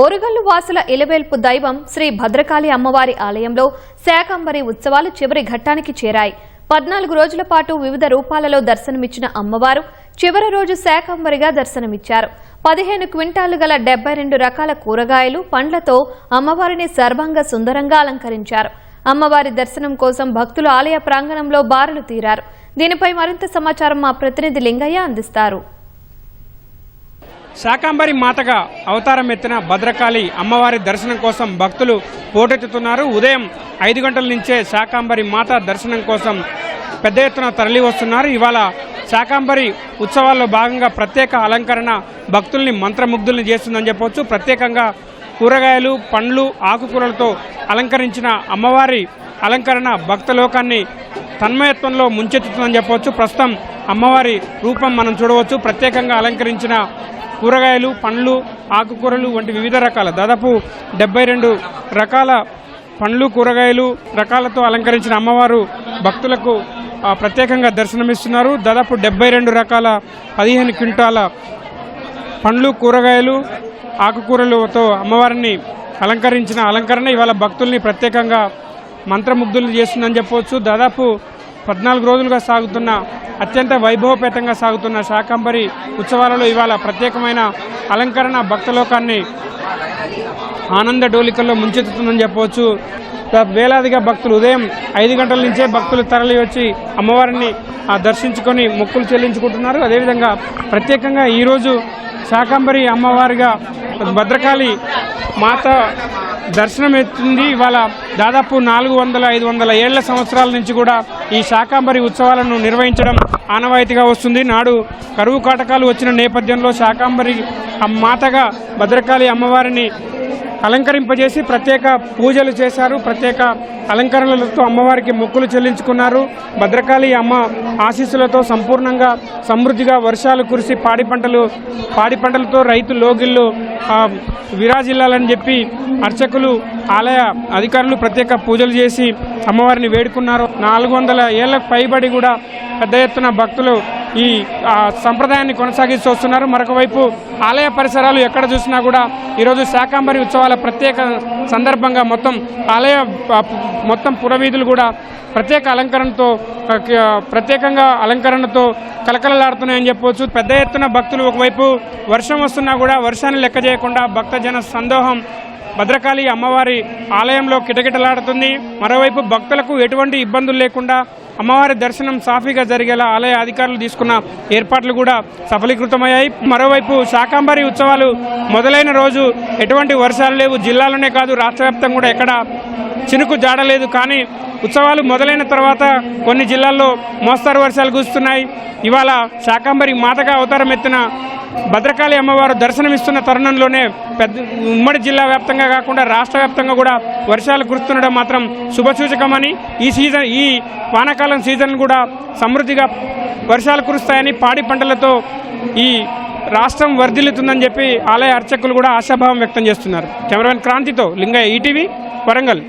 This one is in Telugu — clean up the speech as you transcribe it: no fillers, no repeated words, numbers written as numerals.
ఓరుగల్లు వాసుల ఇలవేల్పు దైవం శ్రీ భద్రకాళి అమ్మవారి ఆలయంలో శాకంబరి ఉత్సవాలు చివరి ఘట్టానికి చేరాయి. 14 రోజుల పాటు వివిధ రూపాలలో దర్శనమిచ్చిన అమ్మవారు చివరి రోజు శాకంబరిగా దర్శనమిచ్చారు. 15 క్వింటాలు గల 72 రకాల కూరగాయలు, పండ్లతో అమ్మవారిని సర్వాంగ సుందరంగా అలంకరించారు. అమ్మవారి దర్శనం కోసం భక్తులు ఆలయ ప్రాంగణంలో బారులు తీరారు. దీనిపై మరింత సమాచారం మా ప్రతినిధి లింగయ్య అందిస్తారు. శాకంబరి మాతగా అవతారం ఎత్తిన భద్రకాళి అమ్మవారి దర్శనం కోసం భక్తులు పోటెత్తుతున్నారు. ఉదయం 5 గంటల నుంచే శాకంబరి మాత దర్శనం కోసం పెద్ద ఎత్తున తరలి వస్తున్నారు. ఇవాళ శాకంబరి ఉత్సవాల్లో భాగంగా ప్రత్యేక అలంకరణ భక్తుల్ని మంత్రముగ్ధుల్ని చేస్తుందని చెప్పవచ్చు. ప్రత్యేకంగా కూరగాయలు, పండ్లు, ఆకుకూరలతో అలంకరించిన అమ్మవారి అలంకరణ భక్తలోకాన్ని తన్మయత్వంలో ముంచెత్తుతుందని చెప్పవచ్చు. ప్రస్తుతం అమ్మవారి రూపం మనం చూడవచ్చు. ప్రత్యేకంగా అలంకరించిన కూరగాయలు, పండ్లు, ఆకుకూరలు వంటి వివిధ రకాల దాదాపు 72 రకాల పండ్లు, కూరగాయలు రకాలతో అలంకరించిన అమ్మవారు భక్తులకు ప్రత్యేకంగా దర్శనమిస్తున్నారు. దాదాపు 72 రకాల 15 క్వింటాల పండ్లు, కూరగాయలు, ఆకుకూరలతో అమ్మవారిని అలంకరించిన అలంకరణ ఇవాళ భక్తుల్ని ప్రత్యేకంగా మంత్రముగ్ధులు చేస్తుందని చెప్పవచ్చు. దాదాపు 14 రోజులుగా సాగుతున్న అత్యంత వైభవపేతంగా సాగుతున్న శాకంబరి ఉత్సవాలలో ఇవాళ ప్రత్యేకమైన అలంకరణ భక్తలోకాన్ని ఆనంద డోలికల్లో ముంచెత్తుతుందని చెప్పవచ్చు. వేలాదిగా భక్తులు ఉదయం 5 గంటల నుంచే భక్తులు తరలి వచ్చి అమ్మవారిని దర్శించుకొని మొక్కులు చెల్లించుకుంటున్నారు. అదేవిధంగా ప్రత్యేకంగా ఈరోజు శాకంబరి అమ్మవారిగా భద్రకాళి మాత దర్శనం ఎత్తుంది. ఇవాళ దాదాపు 400-500 ఏళ్ల సంవత్సరాల నుంచి కూడా ఈ శాకంబరి ఉత్సవాలను నిర్వహించడం ఆనవాయితీగా వస్తుంది. నాడు కరువు కాటకాలు వచ్చిన నేపథ్యంలో శాకంబరి మాతగా భద్రకాళి అమ్మవారిని అలంకరింపజేసి ప్రత్యేక పూజలు చేశారు. ప్రత్యేక అలంకరణలతో అమ్మవారికి మొక్కులు చెల్లించుకున్నారు. భద్రకాళి అమ్మ ఆశీస్సులతో సంపూర్ణంగా సమృద్ధిగా వర్షాలు కురిసి పాడి పంటలతో రైతు లోగిళ్ళు విరాజిల్లాలని చెప్పి అర్చకులు, ఆలయ అధికారులు ప్రత్యేక పూజలు చేసి అమ్మవారిని వేడుకున్నారు. 400 ఏళ్లకు పైబడి కూడా పెద్ద ఎత్తున భక్తులు ఈ సంప్రదాయాన్ని కొనసాగిస్తూ వస్తున్నారు. మరొక వైపు ఆలయ పరిసరాలు ఎక్కడ చూసినా కూడా ఈరోజు శాకంబరి ఉత్సవాల ప్రత్యేక సందర్భంగా మొత్తం పురవీధులు కూడా ప్రత్యేకంగా అలంకరణతో కలకలలాడుతున్నాయని చెప్పవచ్చు. పెద్ద ఎత్తున భక్తులు ఒకవైపు వర్షం వస్తున్నా కూడా వర్షాన్ని లెక్క చేయకుండా భక్తజన సందోహం భద్రకాళి అమ్మవారి ఆలయంలో కిటకిటలాడుతుంది. మరోవైపు భక్తులకు ఎటువంటి ఇబ్బందులు లేకుండా అమ్మవారి దర్శనం సాఫీగా జరిగేలా ఆలయ అధికారులు తీసుకున్న ఏర్పాట్లు కూడా సఫలీకృతమయ్యాయి. మరోవైపు శాకంబరి ఉత్సవాలు మొదలైన రోజు ఎటువంటి వర్షాలు లేవు. జిల్లాలోనే కాదు రాష్ట్ర వ్యాప్తంగా కూడా ఎక్కడ చినుకు జాడలేదు. కానీ ఉత్సవాలు మొదలైన తర్వాత కొన్ని జిల్లాల్లో మోస్తరు వర్షాలు కురుస్తున్నాయి. ఇవాళ శాకంబరి మాతగా అవతారం ఎత్తిన భద్రకాళి అమ్మవారు దర్శనమిస్తున్న తరుణంలోనే ఉమ్మడి జిల్లా వ్యాప్తంగా కాకుండా రాష్ట్ర వ్యాప్తంగా కూడా వర్షాలు కురుస్తుండడం మాత్రం శుభసూచకమని, ఈ వానాకాలం సీజన్ కూడా సమృద్ధిగా వర్షాలు కురుస్తాయని, పాడి పంటలతో ఈ రాష్ట్రం వర్ధిల్లుతుందని చెప్పి ఆలయ అర్చకులు కూడా ఆశాభావం వ్యక్తం చేస్తున్నారు. కెమెరామెన్ క్రాంతితో లింగయ్య, ఈటీవీ, వరంగల్.